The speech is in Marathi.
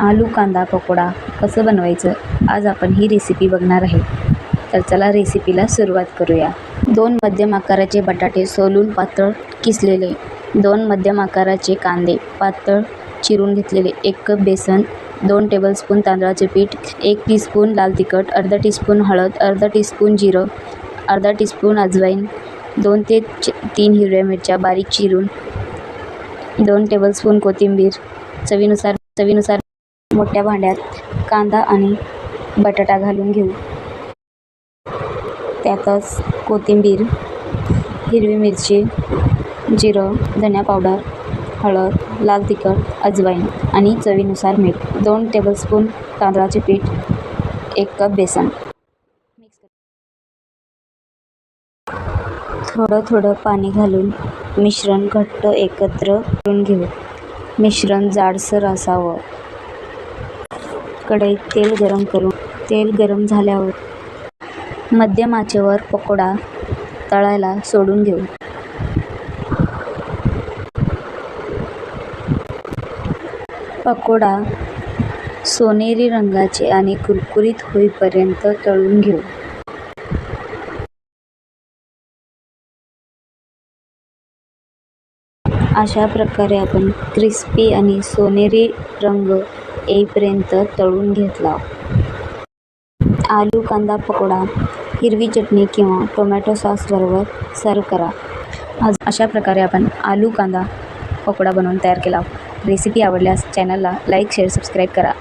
आलू कांदा पकोडा कसं बनवायचं आज आपण ही रेसिपी बघणार आहे. तर चला रेसिपीला सुरुवात करूया. 2 मध्यम आकाराचे बटाटे सोलून पातळ किसलेले, 2 मध्यम आकाराचे कांदे पातळ चिरून घेतलेले, 1 कप बेसन, 2 टेबलस्पून तांदळाचे पीठ, 1 टीस्पून लाल तिखट, अर्धा टीस्पून हळद, अर्धा टीस्पून जिरं, अर्धा टीस्पून अजवाईन, 2 ते 3 हिरव्या मिरच्या बारीक चिरून, 2 टेबलस्पून कोथिंबीर, चवीनुसार मोठ्या भांड्यात कांदा आणि बटाटा घालून घेऊ. त्यातच कोथिंबीर, हिरवी मिरची, जिरं, धनिया पावडर, हळद, लाल तिखट, अजवाईन आणि चवीनुसार मीठ, 2 टेबलस्पून तांदळाचे पीठ, 1 कप बेसन. थोडं पाणी घालून मिश्रण घट्ट एकत्र करून घेऊ. मिश्रण जाडसर असावं. कढईत तेल गरम झाल्यावर मध्यम आचेवर पकोडा तळायला सोडून घेऊ. पकोडा सोनेरी रंगाचे आणि कुरकुरीत होईपर्यंत तळून घेऊ. अशा प्रकारे आपण क्रिस्पी आणि सोनेरी रंग येईपर्यंत तळून घेतला. आलू कांदा पकोडा हिरवी चटणी किंवा टोमॅटो सॉस बरोबर सर्व करा. अशा प्रकारे आपण आलू कांदा पकोडा बनवून तयार केला. रेसिपी आवडल्यास चॅनलला लाईक, शेअर, सबस्क्राईब करा.